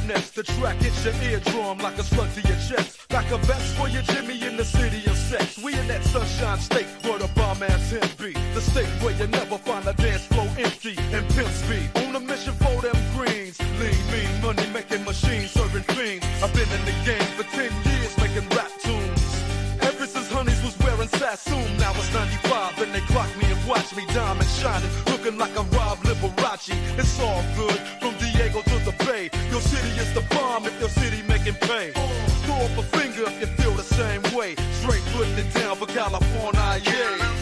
finesse. The track hits your eardrum like a slug to your chest. Like a vest for your Jimmy in the city of sex. We in that sunshine state where the bomb ass him be. The state where you never find a dance floor empty and pimp speed. On a mission for them greens. Lean, mean, money making machines, serving fiends. I've been in the game for 10 years making rap tunes. Ever since Honeys was wearing Sassoon, now it's 95 and they clock me and watch me diamond shining, looking like a Rob Liberace. It's all good from Diego to the Bay. Your city is the bomb if your city making pay. Throw up a finger if you feel the same way. Straight putting it down for California, yeah.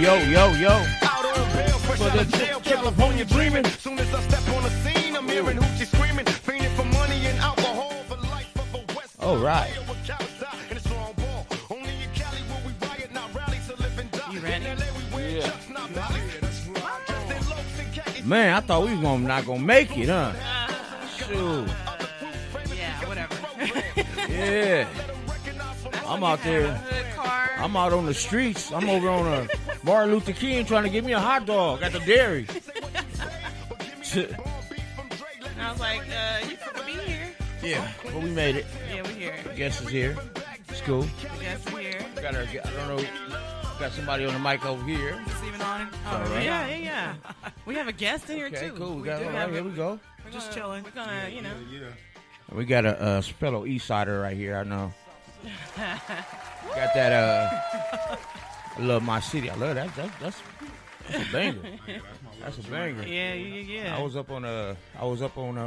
Yo. Out on bail, fresh out of jail, California dreaming. Soon as I step on the scene, I'm hearing hoochie screaming. Fiending for money and alcohol for life of a West. All right. Man, I thought we was not gonna make it, huh? Shoot. Yeah, whatever. Yeah. I'm out there. I'm out on the streets. I'm over on Martin Luther King trying to get me a hot dog at the dairy. And I was like, you could be here. Yeah, but we made it. Yeah, we here. The guest is here. It's cool. The guest is here. Got our, I don't know. Got somebody on the mic over here. Is this even on? Oh, right. Yeah. We have a guest in here okay, too. Cool. We got right, here we go. We're just chilling. We're gonna, We got a fellow East Sider right here. I know. Got that. I love my city. I love that. That's a banger. That's a banger. Yeah. I was up on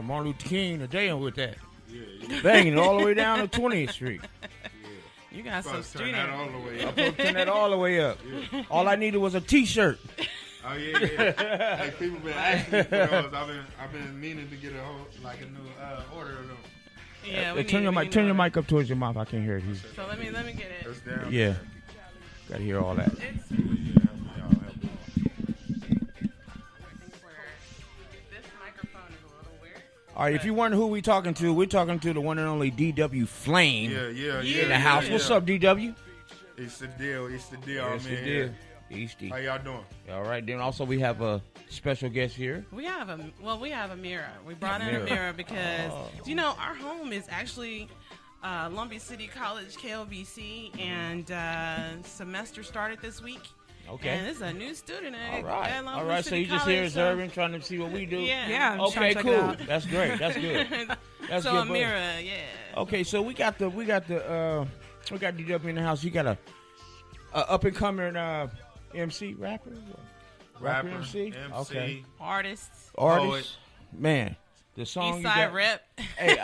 Martin Luther King today with that. Banging all the way down to 20th Street. You got some street that all the way up. Turn that all the way up. Yeah. All I needed was a T-shirt. Oh yeah. Hey, people been asking me for those. I've been meaning to get a new order of them. Yeah. Turn your mic up towards your mouth. I can't hear it. So let me get it. It's down. Yeah. Got to hear all that. All right, if you wonder who we talking to, we're talking to the one and only DW Flame. Yeah. In the house. What's up, DW? It's the deal. It's the deal. Easty. How y'all doing? All right. Then also we have a special guest here. We have Amira. We brought in Amira because our home is actually Long Beach City College KLBC, and semester started this week. Okay. And this is a new student. All right. So you just here observing, trying to see what we do. Yeah. Okay. Cool. That's great. That's good. That's so good. Amira, Okay. So we got DW in the house. You got a up and coming MC rapper MC. Okay. Artists. Man. The song Eastside Rep. Hey,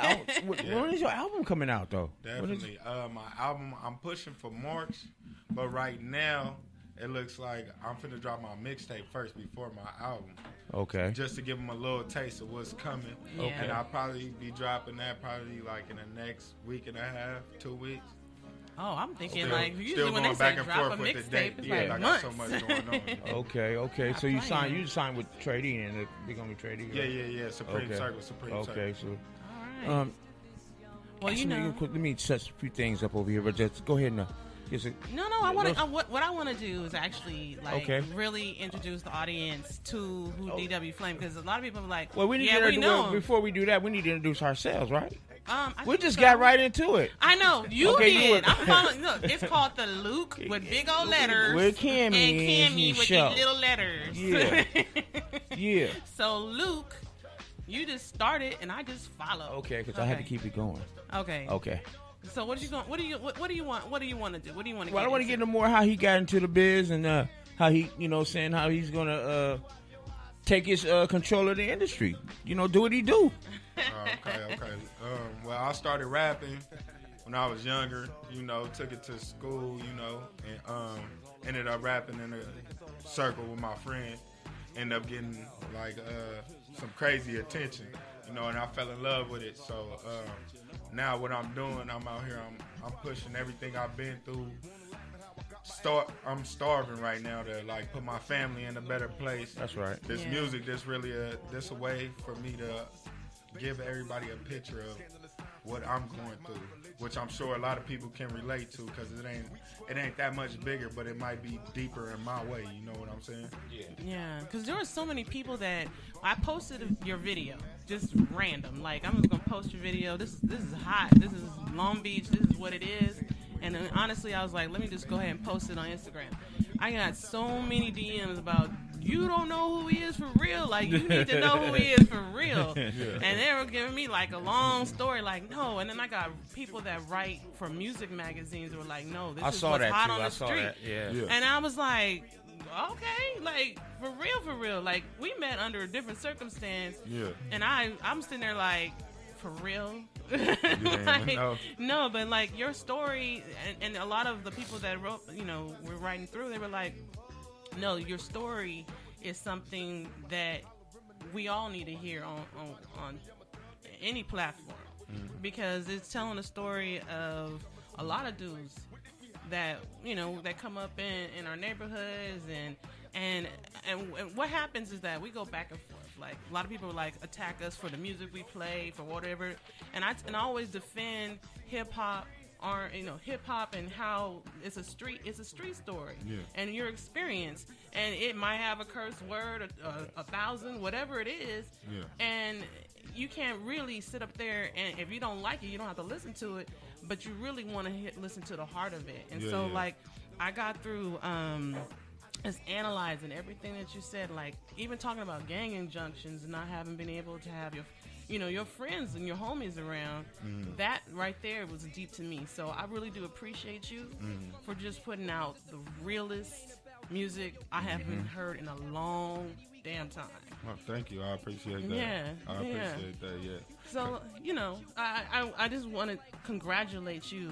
when is your album coming out though? Definitely. My album, I'm pushing for March, but right now it looks like I'm finna drop my mixtape first before my album. Okay. Just to give them a little taste of what's coming. Yeah. Okay. And I'll probably be dropping that probably like in the next week and a half, 2 weeks. Oh, I'm thinking usually still when going they say back and drop a forth with the mixtape, date. it's Yeah, like I months. got so much going on. Okay. So you signed with Trade E, and they're gonna be Trade E. Yeah. Supreme Circle. Okay, so all right. Well, let me set a few things up over here, but just go ahead and No. What I want to do is actually really introduce the audience to who DW Flame, because a lot of people are like, well, we need to know. Before we do that, we need to introduce ourselves, right? We just got right into it. I know you did. I'm following. Look, it's called the Luke with big old letters. With Cammy and Cammy with the little letters. Yeah. So Luke, you just started and I just followed. Okay, because I had to keep it going. Okay. So what do you want to do? What do you want to Well, I want to get into more how he got into the biz and how he, saying how he's gonna take his control of the industry. Do what he do. Okay. Well, I started rapping when I was younger. Took it to school. And ended up rapping in a circle with my friend. Ended up getting like some crazy attention. And I fell in love with it. So now what I'm doing, I'm out here. I'm pushing everything I've been through. I'm starving right now to like put my family in a better place. That's right. This music, this a way for me to give everybody a picture of what I'm going through, which I'm sure a lot of people can relate to, because it ain't that much bigger, but it might be deeper in my way. You know what I'm saying? Yeah, because there were so many people that I posted your video, just random. Like, I'm just gonna post your video. This is hot. This is Long Beach. This is what it is. And then, honestly, I was like, let me just go ahead and post it on Instagram. I got so many DMs about, you don't know who he is for real. Like, you need to know who he is for real. Yeah. And they were giving me, like, a long story, like, no. And then I got people that write for music magazines who were like, no, this is what's hot on the street. Yeah. And I was like, okay, like, for real. Like, we met under a different circumstance. Yeah. And I'm sitting there like, for real? No, but like your story and a lot of the people that wrote, were writing through, they were like, no, your story is something that we all need to hear on any platform, because it's telling a story of a lot of dudes that that come up in our neighborhoods, and what happens is that we go back and forth. Like, a lot of people like attack us for the music we play, for whatever, and I always defend hip hop, hip hop, and how it's a street story, and your experience, and it might have a curse word, a thousand, whatever it is, and you can't really sit up there, and if you don't like it, you don't have to listen to it, but you really want to listen to the heart of it, and like I got through. Just analyzing everything that you said, like even talking about gang injunctions and not having been able to have your friends and your homies around. That right there was deep to me. So I really do appreciate you for just putting out the realest music I haven't heard in a long damn time. Well, thank you. I appreciate that. Yeah, I appreciate that. Yeah. So I just want to congratulate you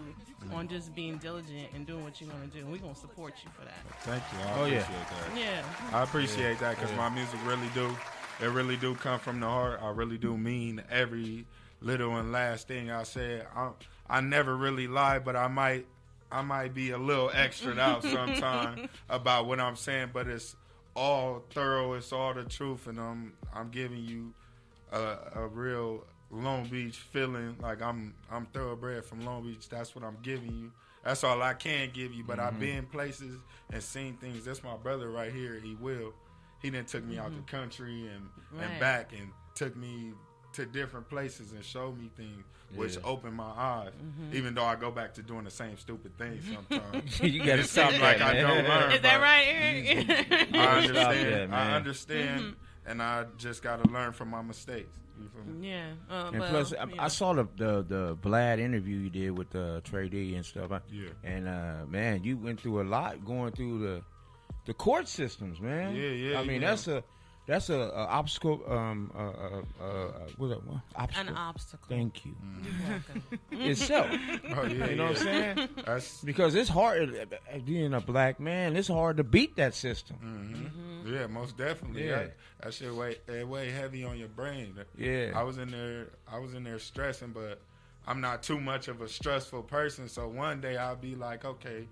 on just being diligent and doing what you want to do. We're gonna support you for that. Thank you. I appreciate that. Yeah. I appreciate that, because my music really do come from the heart. I really do mean every little and last thing I said. I never really lie, but I might be a little extra out sometime about what I'm saying, but it's all thorough. It's all the truth, and I'm giving you a real Long Beach feeling. Like I'm thoroughbred from Long Beach. That's what I'm giving you. That's all I can give you. But I've been places and seen things. That's my brother right here. He done took me out the country and back, and took me to different places and showed me things, which opened my eyes. Even though I go back to doing the same stupid things sometimes. You gotta stop that, like man. I don't learn. Is that right, Eric? I understand. I understand, and I just gotta learn from my mistakes. You feel me? Yeah. And plus, I saw the Vlad interview you did with Trey D and stuff. And man, you went through a lot going through the court systems, man. Yeah. I mean, that's a obstacle. What's that one? An obstacle. Thank you. You're welcome. Itself. You know what I'm saying? Because it's hard, being a black man, it's hard to beat that system. Yeah, most definitely. Yeah. That shit way heavy on your brain. Yeah. I was in there stressing, but I'm not too much of a stressful person. So one day I'll be like, okay,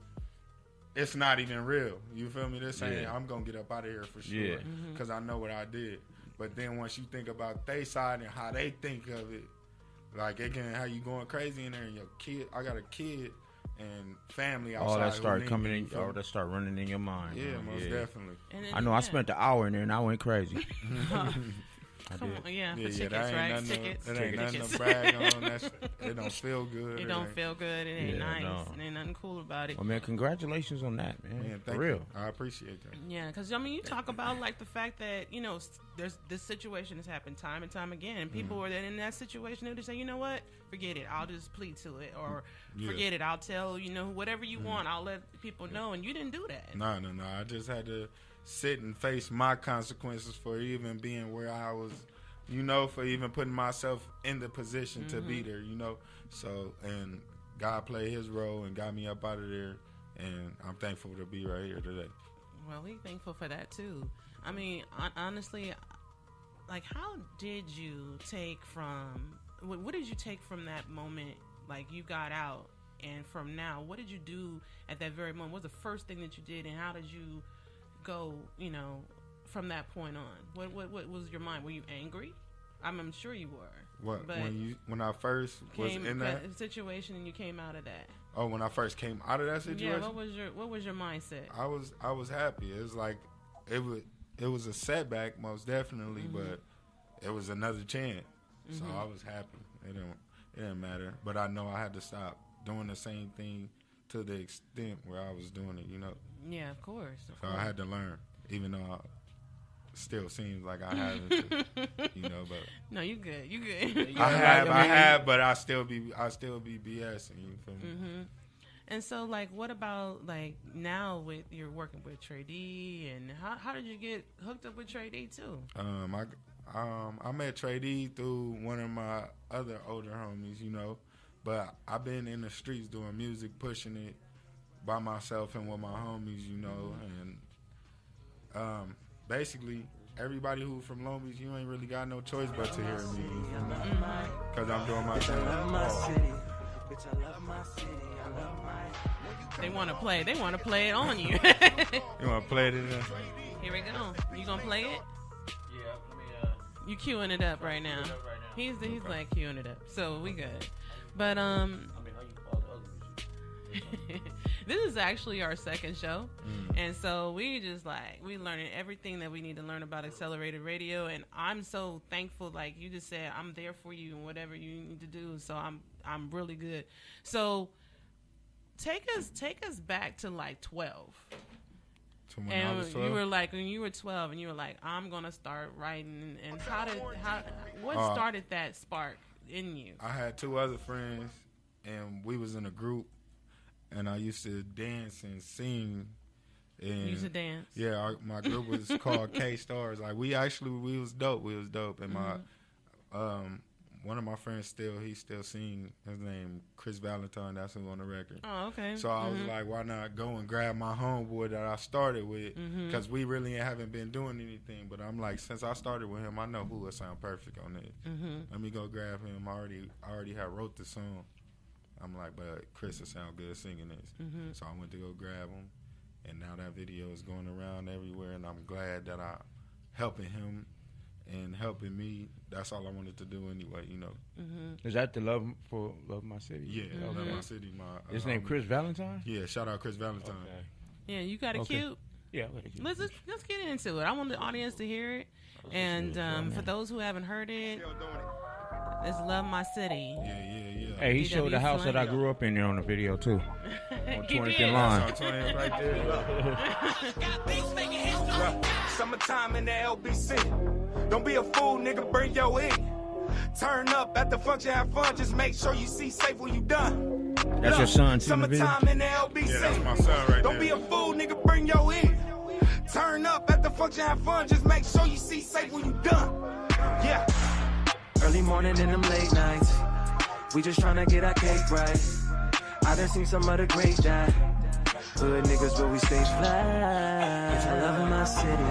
it's not even real. You feel me? This ain't. I'm gonna get up out of here for sure, because I know what I did. But then once you think about their side and how they think of it, like it can have you going crazy in there. And your kid, I got a kid and family outside. All that start coming in. All that start running in your mind. Yeah, most definitely. I know. I spent an hour in there and I went crazy. Come on, yeah, for Yeah, tickets, that ain't right? nothing. Tickets. It ain't nothing Tickets. to brag on. It don't feel good. It don't feel good. It ain't Yeah, nice. no. It ain't nothing cool about it. Well, man, congratulations on that, man. Man, For thank real. you. I appreciate that. Yeah, because I mean, you talk about like the fact that there's this situation has happened time and time again, and people are in that situation. They would say, you know what, forget it. I'll just plead to it, or forget it. I'll tell whatever you want. I'll let people know, and you didn't do that. No. I just had to sit and face my consequences for even being where I was, for even putting myself in the position to be there, So, and God played his role and got me up out of there, and I'm thankful to be right here today. Well, we thankful for that too. I mean, honestly, like, how did you take from? What did you take from that moment? Like, you got out, and from now, what did you do at that very moment? What was the first thing that you did, and how did you go? From that point on, what was your mind? Were you angry? I'm sure you were. What, but when I first was in that situation and you came out of that? Oh, when I first came out of that situation? Yeah. What was your mindset? I was happy. It was like it was a setback, most definitely, but it was another chance. So I was happy. It didn't matter. But I know I had to stop doing the same thing to the extent where I was doing it. Yeah, of course. So I had to learn, even though still seems like I haven't, but no, you good. You good. I have, but I still be BSing. You feel me? And so, like, what about like now with you're working with Trey D, and how did you get hooked up with Trey D too? I met Trey D through one of my other older homies, but I've been in the streets doing music, pushing it by myself and with my homies, and basically, everybody who from Long Beach, you ain't really got no choice but to hear me, because I'm doing my thing. They want to play. They want to play it on you. You want to play it in there? Here we go. You gonna play it? Yeah, You queuing it up right now. He's like queuing it up, so we good. But this is actually our second show, and so we just we learning everything that we need to learn about Accelerated Radio, and I'm so thankful. Like you just said, I'm there for you and whatever you need to do. So I'm really good. So take us back to like 12. To when I was 12? You were like when you were 12, and you were like, I'm gonna start writing. And what started that spark in you? I had two other friends, and we was in a group. And I used to dance and sing. And you used to dance? Yeah, my group was called K-Stars. Like, we was dope. We was dope. And my one of my friends he still sing. His name Chris Valentine. That's who on the record. Oh, okay. So I was like, why not go and grab my homeboy that I started with? Because we really haven't been doing anything. But I'm like, since I started with him, I know who would sound perfect on this. Let me go grab him. I already had wrote the song. I'm like, but Chris will sound good singing this. So I went to go grab him, and now that video is going around everywhere, and I'm glad that I'm helping him and helping me. That's all I wanted to do anyway, Is that the Love My City? Yeah, Love My City. His name Chris Valentine? Yeah, shout out Chris Valentine. Okay. Yeah, you got a cute. Yeah, I got a cute. Let's get into it. I want the audience to hear it, and for those who haven't heard it, it's Love My City. Yeah. Hey, he showed the house that I grew up in there on the video too. On 20th and Line. That's on 20th right there. Summertime in the LBC. Don't be a fool, nigga, bring your E. Turn up at the function, have fun. Just make sure you see safe when you done. That's your son too in the video? Summertime in the LBC. Yeah, that's my son right there. Don't be a fool, nigga, bring your E. Turn up at the function, have fun. Just make sure you see safe when you done. Yeah. Early morning and them late nights. We just tryna get our cake right. I done seen some other great die. Hood niggas, but we stay fly. Bitch, I love my city.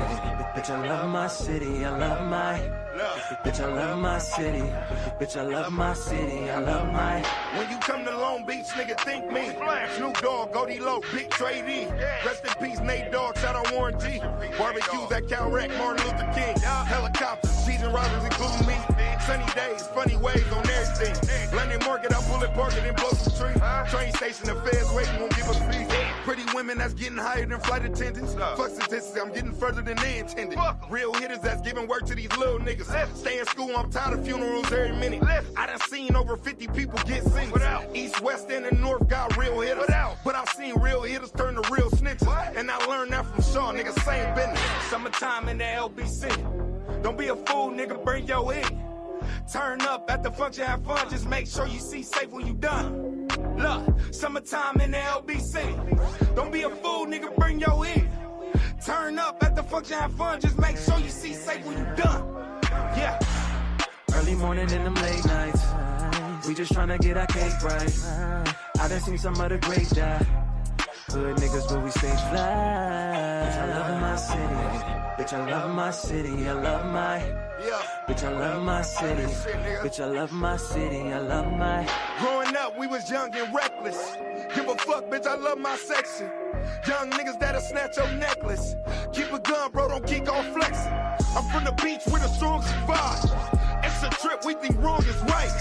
Bitch, I love my city. I love my. Bitch, I love my city. Bitch, I love my city. I love my. When you come to Long Beach nigga think me. Snoop Dogg, Goldie Low, Big Trey D. Rest in peace, Nate Dogg, shout out Warren G. Barbecues at Cal Rec, Martin Luther King. Helicopters, cheating robbers, including me. Sunny days, funny ways on everything. London Market, I pull it, park it, and blow some trees. Train station, the feds waiting, won't give us fees. Pretty women that's getting higher than flight attendants. Fuck statistics, I'm getting further than they intended. Real hitters that's giving work to these little niggas. Stay in school, I'm tired of funerals every minute. I done seen over 50 people get sentenced. East, West, and the North got real hitters. But I seen real hitters turn to real snitches. And I learned that from Shaw, nigga, same business. Summertime in the LBC. Don't be a fool, nigga, bring your E. Turn up at the function, have fun, just make sure you see safe when you done. Look, summertime in the LBC. Don't be a fool, nigga, bring your E. Turn up at the function, have fun, just make sure you see safe when you done. Yeah. Early morning and them late nights. We just tryna get our cake right. I done seen some of the great die. Hood niggas, but we stage fly. Bitch, I love my city. Bitch, I love my city. I love my. Bitch, I love my city. Bitch, I love my city. I love my. Growing up, we was young and reckless. Give a fuck, bitch, I love my section. Young niggas that'll snatch your necklace. Keep a gun, bro, don't keep on flexing. I'm from the beach where the strong survive. It's a trip, we think wrong is right.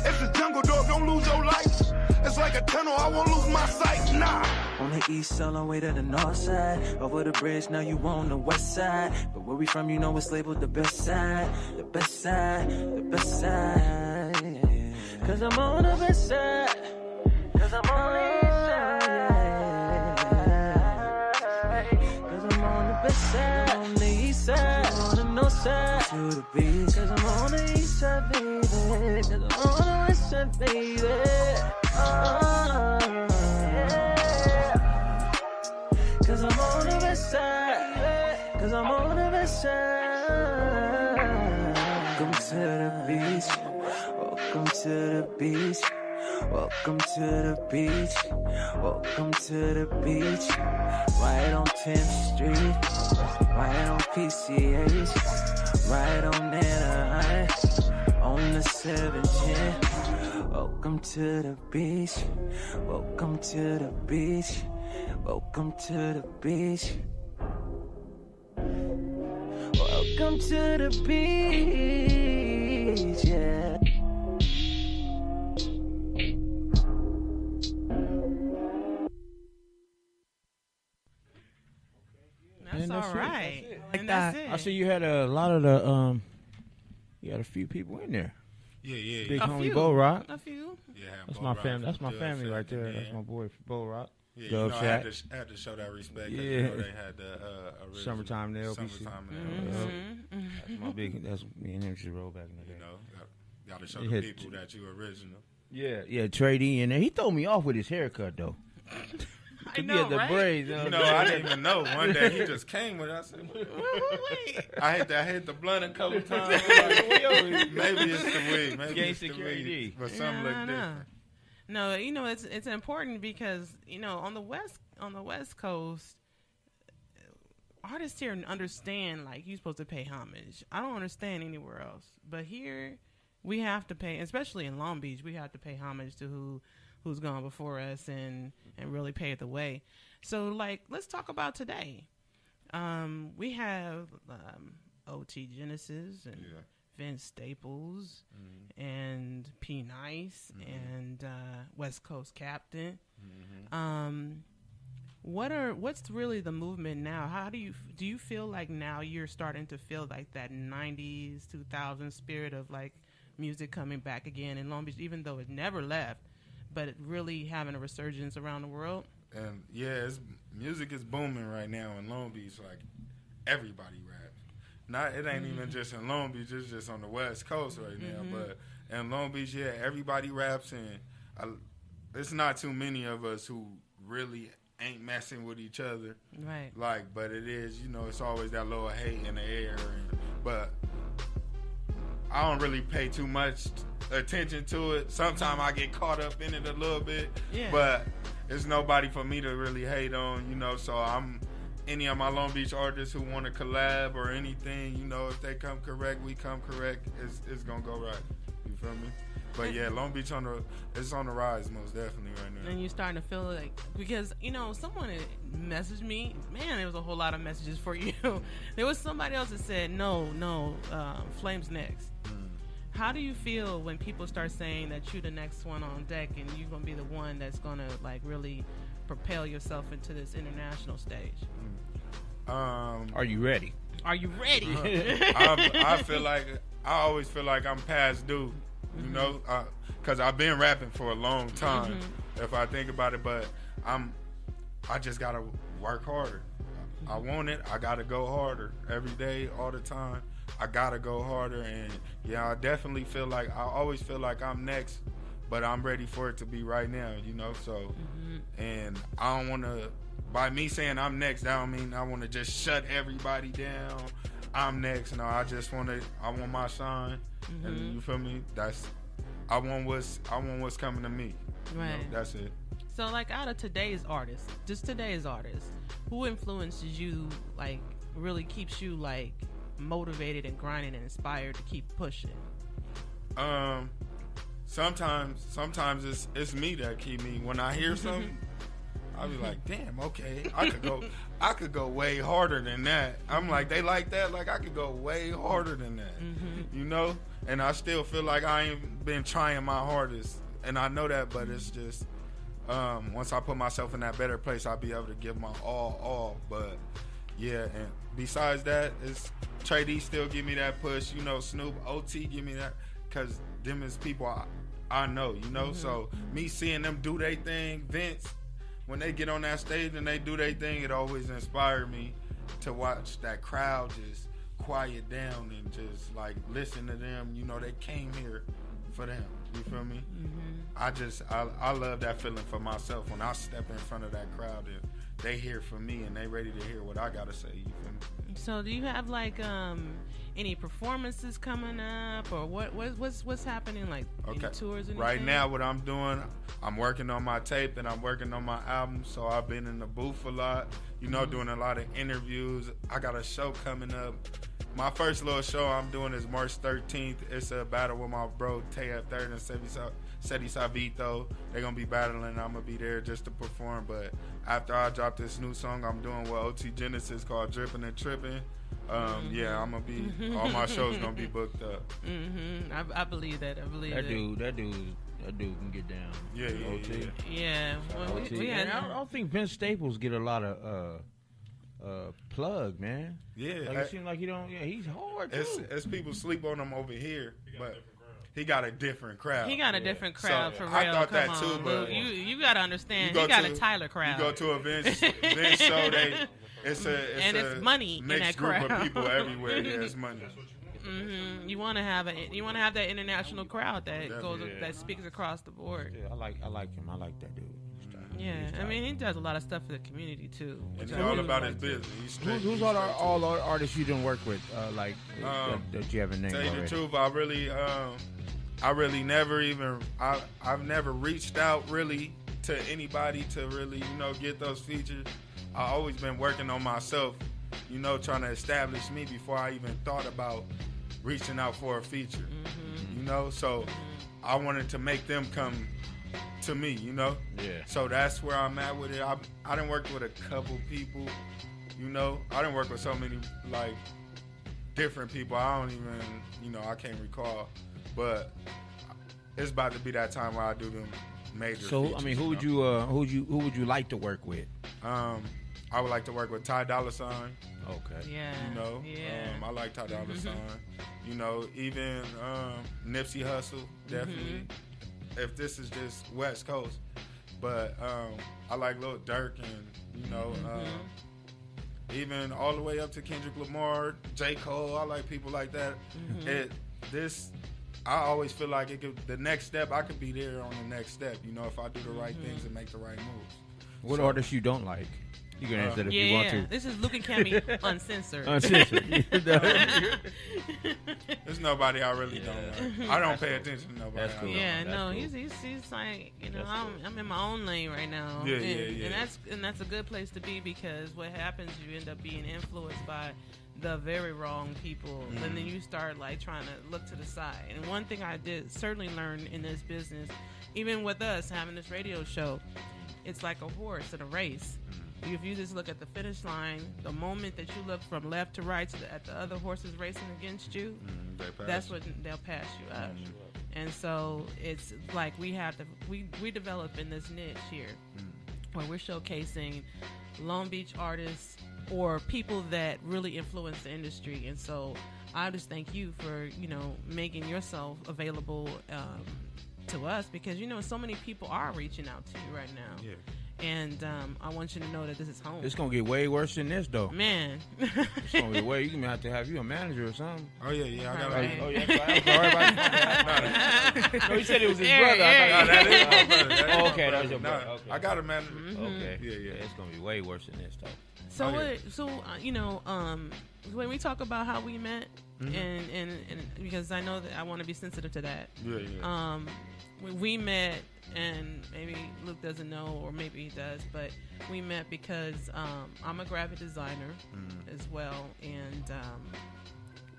It's a jungle, dog, don't lose your life. It's like a tunnel, I won't lose my sight, nah. On the east, all the way to the north side. Over the bridge, now you on the west side. But where we from, you know it's labeled the best side. The best side, the best side. Yeah. Cause I'm on the best side. Cause I'm on the east side. Cause I'm on the best side. On the east side, on the north side. To the beach. Cause I'm on the east side, baby. Cause I'm on the west side, baby. Cause I'm on the west side. Cause I'm on the west side. Welcome to the beach. Welcome to the beach. Welcome to the beach. Welcome to the beach. Right on 10th Street. Right on PCH. Right on Anaheim. On the 710. Welcome to the beach. Welcome to the beach. Welcome to the beach. Welcome to the beach, yeah. That's all right. And that's that's it. I see you had a lot of the you had a few people in there. Yeah. Big A homie few. Bo Rock. A few. Yeah, That's Bo my Rock family. That's from my Dub family right there. Shack, That's yeah. my boy Bo Rock. Yeah, Dub I Shack. had to show that respect. 'Cause, Yeah. you know, they had the original Summertime in the LBC. Summertime in the Mhm. LBC. That's my big. That's me and him used to roll back in the You day. know, got to show He the had people that you original. Yeah, Trey D in there. He threw me off with his haircut though. I He know, had the right? braids. You know, I didn't even know. One day he just came with us. I hit the blunt a couple times. Maybe it's the wig. Maybe Gay it's the security. wig. But some look different. No, you know it's important because you know on the west coast, artists here understand like you're supposed to pay homage. I don't understand anywhere else, but here we have to pay, especially in Long Beach, we have to pay homage to who's gone before us and really pave the way. So like let's talk about today. We have OT Genesis and Vince Staples and P Nice and West Coast Captain. What's really the movement now? How do you feel like now you're starting to feel like that 90s 2000s spirit of like music coming back again in Long Beach, even though it never left, but it really having a resurgence around the world? And yeah, music is booming right now in Long Beach. Like everybody raps. It ain't even just in Long Beach. It's just on the West Coast right now. But in Long Beach, yeah, everybody raps, and it's not too many of us who really ain't messing with each other. Right. Like, but it is, you know, it's always that little hate in the air. But I don't really pay too much attention to it. Sometimes I get caught up in it a little bit. Yeah. But it's nobody for me to really hate on, you know, so any of my Long Beach artists who want to collab or anything, you know, if they come correct, we come correct, it's going to go right. You feel me? But yeah, Long Beach it's on the rise most definitely right now. And you're starting to feel like, because, someone had messaged me, man, there was a whole lot of messages for you. There was somebody else that said, no, Flame's next. How do you feel when people start saying that you're the next one on deck and you're going to be the one that's going to like really propel yourself into this international stage? Are you ready? Are you ready? I always feel like I'm past due, you know, because I've been rapping for a long time. If I think about it, but I just gotta work harder. I want it. I gotta go harder every day, all the time. I gotta go harder, and yeah, I definitely feel like I always feel like I'm next, but I'm ready for it to be right now, you know. So, and I don't want to. By me saying I'm next, that don't mean I want to just shut everybody down. I'm next. No, I want my shine, and you feel me? I want what's coming to me. Right. You know, that's it. So, like, out of today's artists, who influences you? Like, really keeps you like motivated and grinding and inspired to keep pushing? Sometimes it's me that keep me. When I hear something, I'll be like, damn, okay, I could go way harder than that. I'm like, they like that, like I could go way harder than that, you know. And I still feel like I ain't been trying my hardest, and I know that, but it's just once I put myself in that better place, I'll be able to give my all. But yeah, and besides that, it's Trey D still give me that push, you know. Snoop, OT give me that, cause them is people I know, you know. So me seeing them do their thing, Vince, when they get on that stage and they do their thing, it always inspired me to watch that crowd just quiet down and just like listen to them. You know, they came here for them. You feel me? I love that feeling for myself when I step in front of that crowd and they here for me and they ready to hear what I gotta say. You feel me? So do you have like any performances coming up, or what's happening, like any tours? Anything? Right now, what I'm doing, I'm working on my tape and I'm working on my album. So I've been in the booth a lot, you know, doing a lot of interviews. I got a show coming up. My first little show I'm doing is March 13th. It's a battle with my bro Tayab Third and Seti Savito. They're gonna be battling. I'm gonna be there just to perform. But after I drop this new song I'm doing with OT Genesis called Drippin' and Trippin', yeah, I'm gonna be, all my shows gonna be booked up. I believe that. That dude can get down. Yeah. Yeah. Well, we had. I don't think Vince Staples get a lot of plug, man. Yeah, like it seems like he don't. Yeah, he's hard too. It's people sleep on him over here, but he got a different crowd. He got a different crowd, so, for real. I thought Come that on, too, but you got to understand. He got a Tyler crowd. You go to a Vince show, it's money in that group crowd. of people everywhere. Yeah, it's money. You want to have that international crowd that speaks across the board. Yeah, I like him. I like that dude. Yeah, I mean, he does a lot of stuff for the community too. And he's all about his business. Who's all the artists you didn't work with? That you haven't named already? Tell you the truth, I've never reached out really to anybody to really, you know, get those features. I've always been working on myself, you know, trying to establish me before I even thought about reaching out for a feature. You know, so I wanted to make them come to me, you know. Yeah. So that's where I'm at with it. I done worked with a couple people, you know. I done worked with so many like different people. I don't even, you know, I can't recall. But it's about to be that time where I do them major. So features, I mean, who would you like to work with? I would like to work with Ty Dolla Sign. Okay. Yeah. You know. Yeah. I like Ty Dolla Sign. You know, even Nipsey Hussle, definitely. If this is just West Coast, but I like Lil Durk and, you know, even all the way up to Kendrick Lamar, J. Cole. I like people like that. I always feel like the next step, I could be there on the next step, you know, if I do the right things and make the right moves. What artists you don't like? You can answer that if you want to. This is Luke and Cammy uncensored. Uncensored. There's nobody I really don't like. I don't pay attention to nobody. That's cool. Yeah, That's no, cool. he's like, you know, That's I'm in my own lane right now. Yeah. And that's a good place to be, because what happens, you end up being influenced by the very wrong people, and then you start like trying to look to the side. And one thing I did certainly learn in this business, even with us having this radio show, it's like a horse in a race. If you just look at the finish line, the moment that you look from left to right at the other horses racing against you, that's what they'll pass you up. And so it's like we develop in this niche here where we're showcasing Long Beach artists or people that really influence the industry. And so I just thank you for, making yourself available to us, because, so many people are reaching out to you right now. Yeah. And I want you to know that this is home. It's gonna get way worse than this, though. Man. It's gonna get way. You can have to have you a manager or something. Oh yeah. I got. Right. Oh yeah. No, he said it was his brother. Yeah. That is my brother. Oh, okay, that was your brother. Okay. I got a manager. Okay. Yeah. It's gonna be way worse than this, though. So when we talk about how we met, and because I know that I want to be sensitive to that. Yeah. We met, and maybe Luke doesn't know, or maybe he does, but we met because I'm a graphic designer as well, and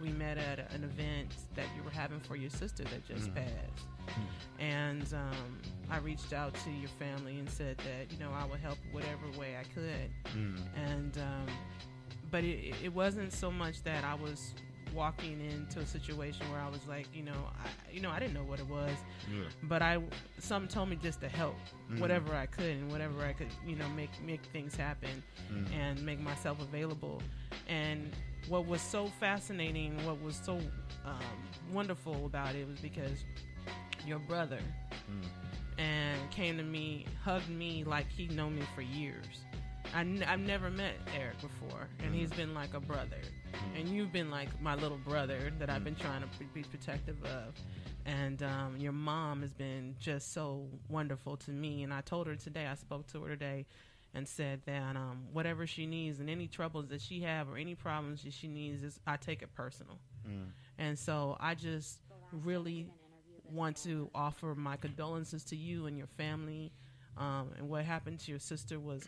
we met at an event that you were having for your sister that just passed. And I reached out to your family and said that, I would help whatever way I could. And but it wasn't so much that I was walking into a situation where I was like, I didn't know what it was, but some told me just to help whatever I could, and whatever I could, make things happen and make myself available. And what was so fascinating, what was so wonderful about it was because your brother and came to me, hugged me like he'd known me for years. I've never met Eric before, and he's been like a brother. And you've been like my little brother that I've been trying to be protective of. And your mom has been just so wonderful to me. And I told her today, I spoke to her today and said that whatever she needs and any troubles that she have or any problems that she needs, I take it personal. And so I just really want to offer my condolences to you and your family. And what happened to your sister was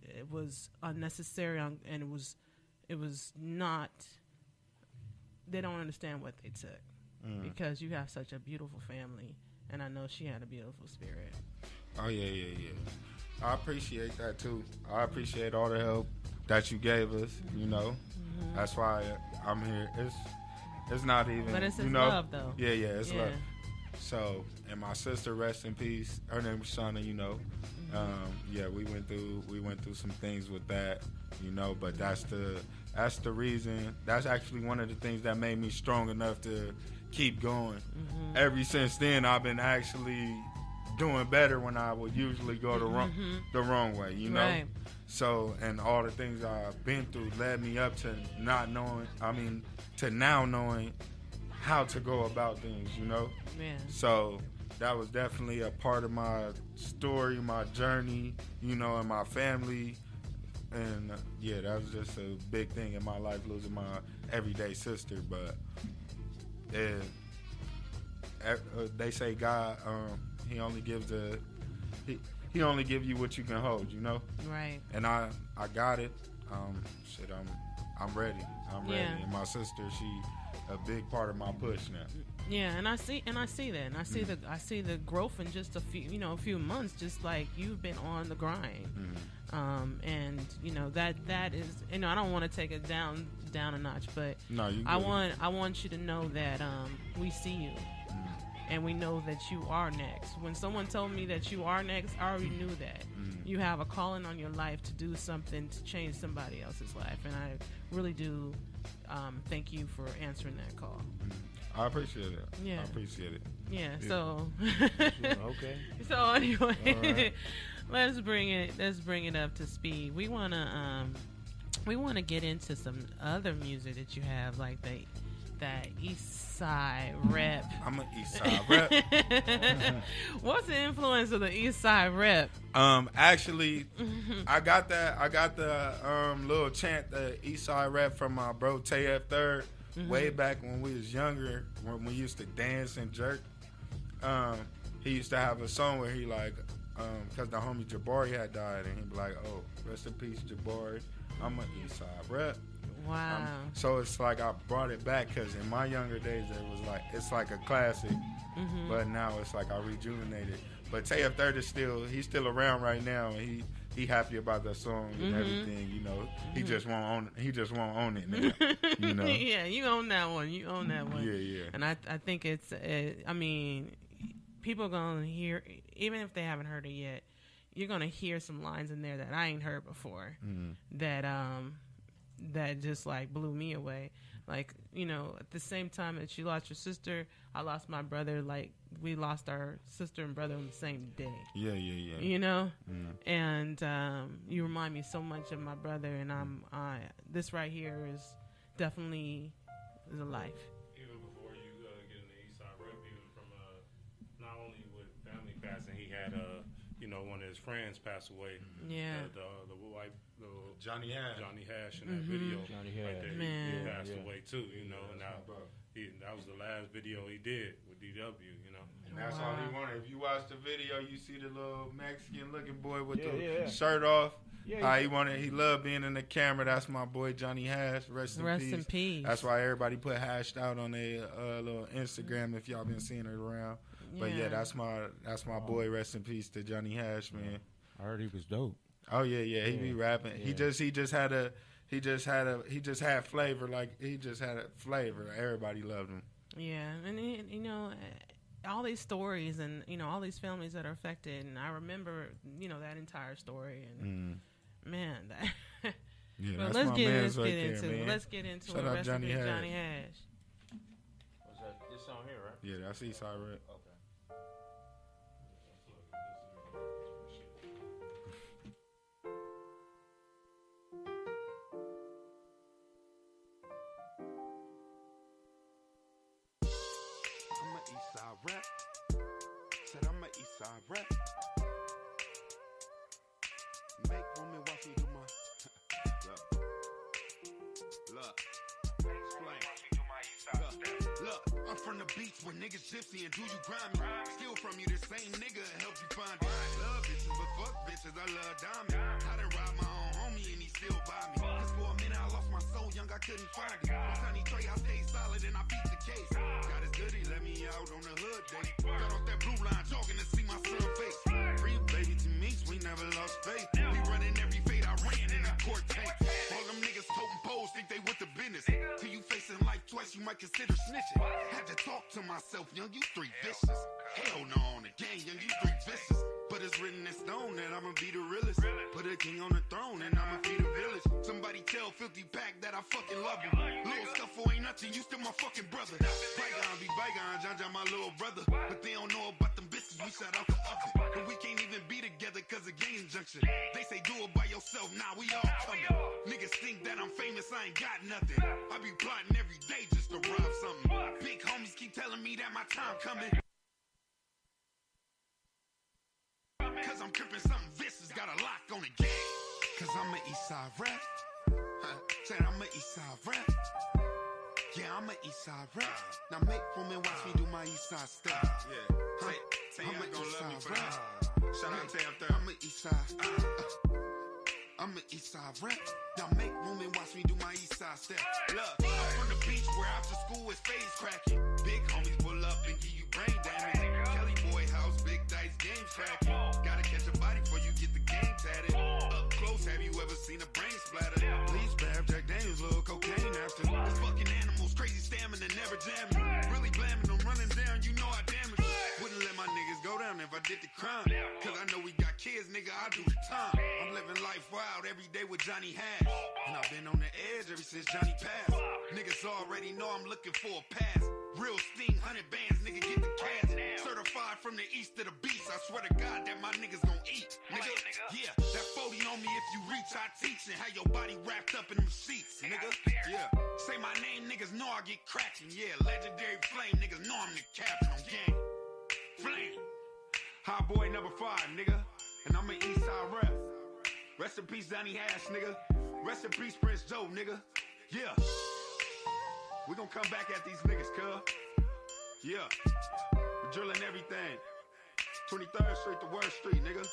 it was unnecessary, and it was not. They don't understand what they took because you have such a beautiful family, and I know she had a beautiful spirit. Oh yeah. I appreciate that too. I appreciate all the help that you gave us. That's why I'm here. It's not even. But it's love though. Yeah, it's love. So, and my sister, rest in peace. Her name was Shauna. We went through some things with that. But that's the reason. That's actually one of the things that made me strong enough to keep going. Ever since then, I've been actually doing better when I would usually go the wrong way. Right. So, and all the things I've been through led me up to not knowing. To now knowing how to go about things, Yeah. So that was definitely a part of my story, my journey, and my family. And that was just a big thing in my life, losing my everyday sister. But they say God, he only gives he only gives you what you can hold, Right. And I got it. I'm ready. I'm ready. And my sister, she a big part of my push now. Yeah, and I see that, and I see the growth in just a few months, just like you've been on the grind. And that is, I don't want to take it down a notch, but no, I want you to know that we see you. And we know that you are next. When someone told me that you are next, I already knew that. You have a calling on your life to do something to change somebody else's life. And I really do thank you for answering that call. I appreciate it. Yeah. I appreciate it. Yeah. So. Okay. So anyway, right. let's bring it up to speed. We wanna get into some other music that you have, like that East Side rep. I'm an East Side rep. What's the influence of the East Side rep? Actually, I got the little chant, the East Side rep, from my bro Tay F3rd, way back when we was younger, when we used to dance and jerk. He used to have a song where he like, because the homie Jabari had died, and he'd be like, "Oh, rest in peace, Jabari. I'm an East Side rep." Wow. So it's like I brought it back because in my younger days it was like it's like a classic, but now it's like I rejuvenated. But Taya Third is he's still around right now, and he happy about that song and everything. You know, he just won't own it. He just won't own it now. You know. Yeah, you own that one. You own that one. Yeah. And I think it's. I mean, people gonna hear, even if they haven't heard it yet, you're gonna hear some lines in there that I ain't heard before. That just like blew me away. Like, you know, at the same time that you lost your sister, I lost my brother. Like, we lost our sister and brother on the same day. Yeah. You know, and you remind me so much of my brother, and this right here is definitely a life. Even before you get in the Eastside Rep, even from not only with family passing, he had one of his friends pass away. Yeah. The Johnny Hash. Johnny Hash in that video. Johnny right Hash. there, Man. he passed away too. You know, and that was the last video he did with DW. You know. And that's all he wanted. If you watch the video, you see the little Mexican-looking boy with the shirt off. Yeah, He loved being in the camera. That's my boy Johnny Hash. Rest in peace. That's why everybody put Hashed out on their little Instagram if y'all been seeing it around. But yeah, that's my boy. Rest in peace to Johnny Hash, man. I heard he was dope. Oh yeah. He be rapping. Yeah. He just had flavor. Like he just had a flavor. Everybody loved him. Yeah, and you know, all these stories and, you know, all these families that are affected, and I remember, you know, that entire story, and man, that. Yeah, well, that's let's my get man's right into there, it. man. Let's get into Shout it. out Rest in Johnny peace, Hash. Johnny Hash. What's that? This song here, right? Yeah, that's Eastside Rep. Okay. I'm a Eastside rep. Said I'm a Eastside rep. Make women watch me do my look. Explain. Look, I'm from the beach where niggas gypsy and do you grimy. Steal from you the same nigga and help you find it. Love bitches, but fuck bitches, I love diamonds. I done robbed my own homie and he still buy me. Cause for a minute I lost my soul, young, I couldn't find it. On Tiny Trey, I stayed solid and I beat the case. God is good, he let me out on the hood day. Got off that blue line, jogging to see my son face. Free baby to me, we never lost faith. He running every fade I ran in the court tank. All them niggas toting poles, think they with the business. Till you facing life twice, you might consider snitching. Had to talk to myself, young, you three vicious. Hell no on the gang, young, you three vicious. But it's written in stone that I'ma be the realest. Put a king on the throne and I'ma feed a village. Somebody tell 50 Pack that I fucking love him. Little scuffle ain't nothing, you still my fucking brother. Bygone be bygone, John John my little brother. But they don't know about them bitches, we shut out the oven. And we can't even be together cause of gang injunction. They say do it by yourself, nah, we all coming. Niggas think that I'm famous, I ain't got nothing. I be plotting every day just to rob something. Big homies keep telling me that my time coming. Cause I'm crippin' something vicious, got a lock on the game. Cause I'm an Eastside rep. Said I'm an Eastside rep. Yeah, I'm an Eastside rep. Now make women watch me do my Eastside step. Yeah, I'm an Eastside rep. Shout out to Taya Third. I'm an Eastside. I'm an Eastside rep. Now make women watch me do my Eastside step. Look, I'm from the beach where after school is phase cracking. Big homies pull up and give you brain damage. Kelly Boy House, big dice games cracking. Gotta catch a body before you get the game tatted. Up close, have you ever seen a brain splatter? Please grab Jack Daniels, little cocaine after. This fucking animals, crazy stamina, never jamming. Really blaming them, running down, you know I damage. Wouldn't let my niggas go down if I did the crime. Cause I know we got kids, nigga, I do the time. I'm living life wild every day with Johnny Hash. And I've been on the edge ever since Johnny passed. Niggas already know I'm looking for a pass. Real sting, 100 bands, nigga, get the cash. Certified from the east to the beast. I swear to God that my niggas gon' eat, nigga. Yeah, that 40 on me if you reach, I teach. And have your body wrapped up in them sheets, nigga. Yeah, say my name, niggas know I get cracking. Yeah, legendary flame, niggas know I'm the captain on game. Flame. High boy number 5, nigga. And I'm an Eastside rep. Rest in peace, Johnny Hash, nigga. Rest in peace, Prince Joe, nigga. Yeah. We gon' come back at these niggas, cuz. Yeah. We're drilling everything. 23rd Street to Word Street, nigga.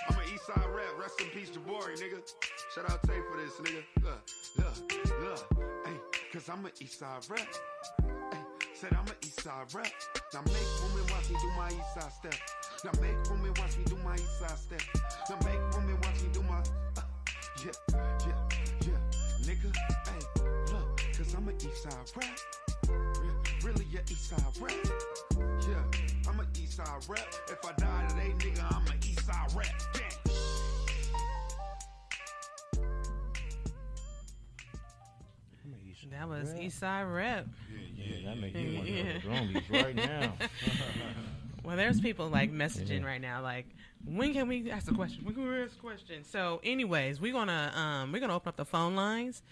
I'm an Eastside rep. Rest in peace, Jabari, nigga. Shout out Tay for this, nigga. Look. Hey, cause I'm an Eastside rap. Hey, said I'm an Eastside rap. Now make women watch me do my Eastside step. Now make women watch me do my Eastside step. Now make women watch me do my yeah, nigga. Hey, look, cause I'm an Eastside rap. Really a Eastside rap. Yeah, I'm an Eastside rap. If I die today, nigga, I'm an Eastside rap. Gang. That was Eastside Rep. Yeah, that make me want to go to Brumbies right now. Well, there's people like messaging right now, like, when can we ask a question? When can we ask a question? So, anyways, we're gonna open up the phone lines,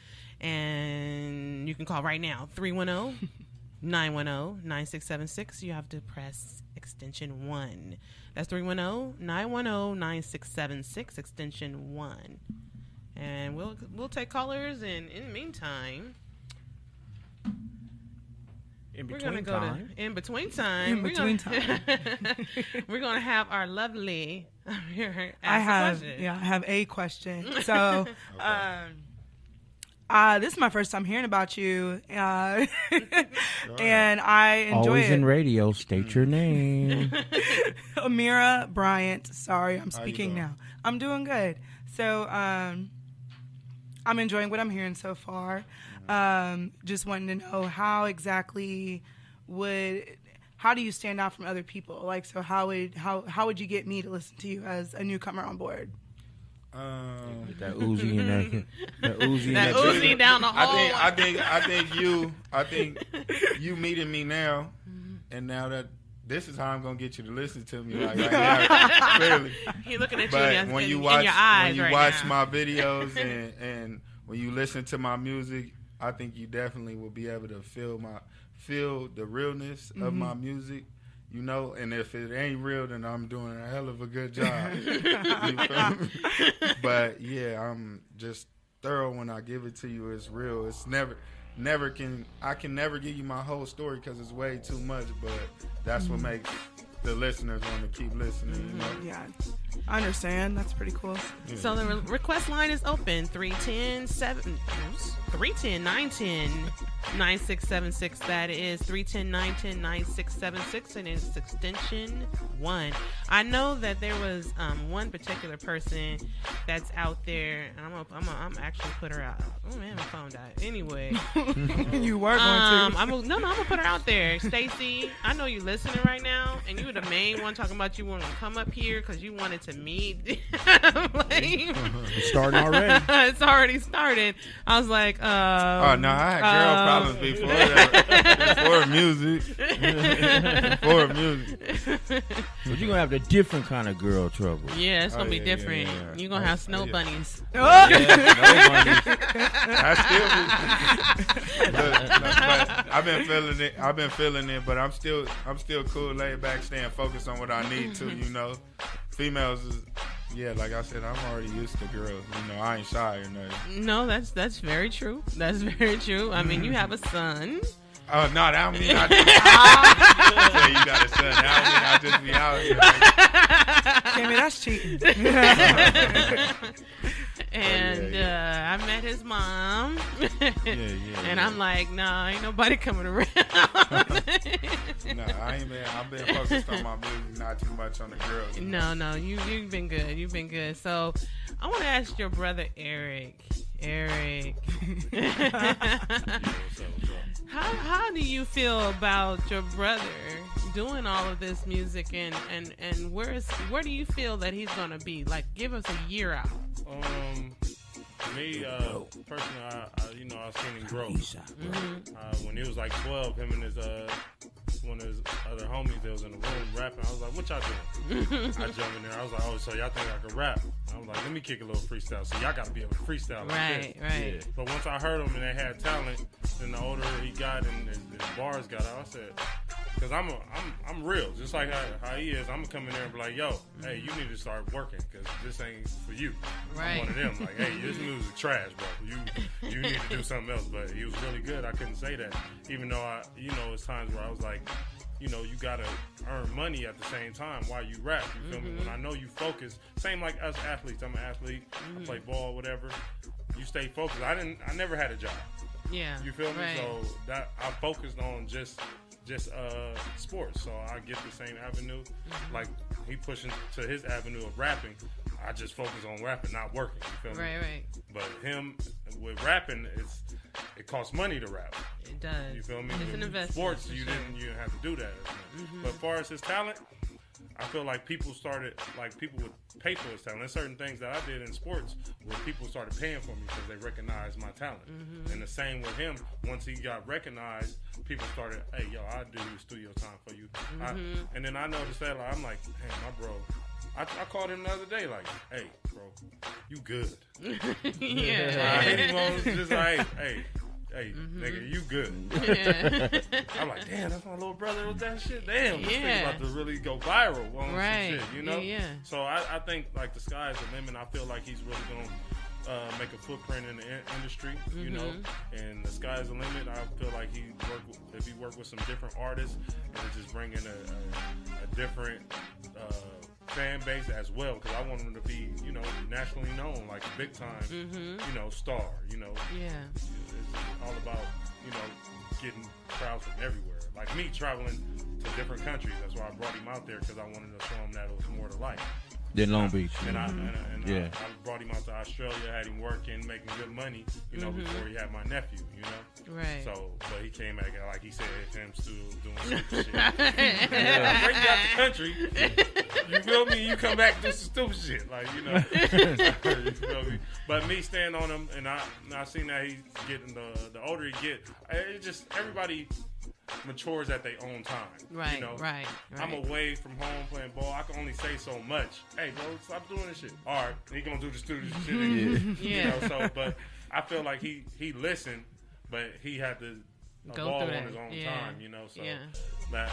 and you can call right now 310-910-9676. You have to press extension 1. That's 310-910-9676 extension 1, and we'll take callers. And in the meantime. In between time, we're going to have our lovely here ask a question. I have a question. So, this is my first time hearing about you, and I enjoy Always it. in radio, state your name. Amira Bryant. Sorry, I'm speaking now. I'm doing good. So, I'm enjoying what I'm hearing so far. Just wanting to know how exactly how do you stand out from other people? Like, so how would you get me to listen to you as a newcomer on board? That Uzi and that Uzi. That Uzi down the hall. I think you meeting me now, and now that this is how I'm gonna get you to listen to me. Like clearly. He looking at but you in when you your watch eyes my videos and when you listen to my music, I think you definitely will be able to feel the realness of my music, you know. And if it ain't real, then I'm doing a hell of a good job. You feel me? But yeah, I'm just thorough when I give it to you. It's real. It's I can never give you my whole story because it's way too much. But that's what makes the listeners want to keep listening. You know? Yeah, I understand. That's pretty cool. Yeah. So the request line is open 310-910-9676. That is 310-910-9676, and it's extension 1. I know that there was one particular person that's out there, and I'm actually put her out. Oh man, my phone died. Anyway, you were going to. I'm gonna put her out there. Stacy, I know you listening right now, and you were the main one talking about you wanted to come up here because you wanted to meet. It's starting already. It's already started. I was like, oh no, I had girl problems before music. Before music. But you're gonna have the different kind of girl trouble. Yeah, it's gonna be different. Yeah. You're gonna have snow bunnies. Snow bunnies. I still but I've been feeling it, but I'm still cool, laid back, staying focused on what I need to, you know. Females is, yeah, like I said, I'm already used to girls. You know, I ain't shy or nothing. No, that's very true. That's very true. I mean, you have a son. Oh, no, that don't mean I say you got a son. That don't mean I just be out here. Kimmy, that's cheating. And I met his mom. And I'm like, nah, ain't nobody coming around. No, I've been focused on my music, not too much on the girls. No, you've been good. You've been good. So I want to ask your brother Eric. How do you feel about your brother doing all of this music, and where do you feel that he's gonna be? Like, give us a year out. Me, personally, I've seen him grow. When he was like 12, him and one of his other homies that was in the room rapping, I was like, what y'all doing? I jumped in there. I was like, oh, so y'all think I can rap? I was like, let me kick a little freestyle. So y'all got to be able to freestyle like this. Right. Yeah. But once I heard him and they had talent, then the older he got and his bars got out, I said, because I'm real. Just like how he is, I'm going to come in there and be like, yo, hey, you need to start working because this ain't for you. Right. I'm one of them. Like, hey, this music trash, bro. You need to do something else. But he was really good. I couldn't say that. Even though it's times where I was like, you know, you gotta earn money at the same time while you rap. You feel me? When I know you focus, same like us athletes. I'm an athlete. I play ball, whatever. You stay focused. I never had a job. Yeah. You feel me? Right. So that I focused on just sports. So I get the same avenue. Like he pushing to his avenue of rapping. I just focus on rapping, not working. You feel me? Right. But him with rapping, it costs money to rap. It does. You feel me? It's an investment. Sports, you didn't have to do that as much. But as far as his talent, I feel like people would pay for his talent. There's certain things that I did in sports where people started paying for me because they recognized my talent. And the same with him. Once he got recognized, people started, hey, yo, I'll do studio time for you. And then I noticed that, like, I'm like, hey, my bro. I called him the other day, like, hey, bro, you good. Yeah. I hit him on just like, hey, nigga, you good. Yeah. I'm like, damn, that's my little brother with that shit. Damn, this thing Yeah. about to really go viral on some Right. shit, you know? Yeah. So I think, like, the sky's the limit. I feel like he's really going to make a footprint in the industry, you know? And the sky's the limit. I feel like if he worked with some different artists and just bring in a different fan base as well, because I want him to be, you know, nationally known, like a big time, you know, star, you know. Yeah. It's all about, you know, getting crowds from everywhere. Like me traveling to different countries. That's why I brought him out there, because I wanted to show him that it was more to life. Then Long Beach. And I Yeah. brought him out to Australia, had him working, making good money, you know, before he had my nephew, you know. Right. So, but he came back, like he said, him still doing stupid shit. Yeah, bring you out the country, you feel me? You come back and do some stupid shit, like, you know. You feel me? But me staying on him, and I seen that he's getting the older he get, it just everybody matures at their own time. Right, you know? right. I'm away from home playing ball. I can only say so much. Hey, bro, stop doing this shit. All right, he gonna do the student shit again. Yeah. You know, so, but I feel like he listened, but he had to Go evolve through on that. his own Yeah. time, you know. So, Yeah.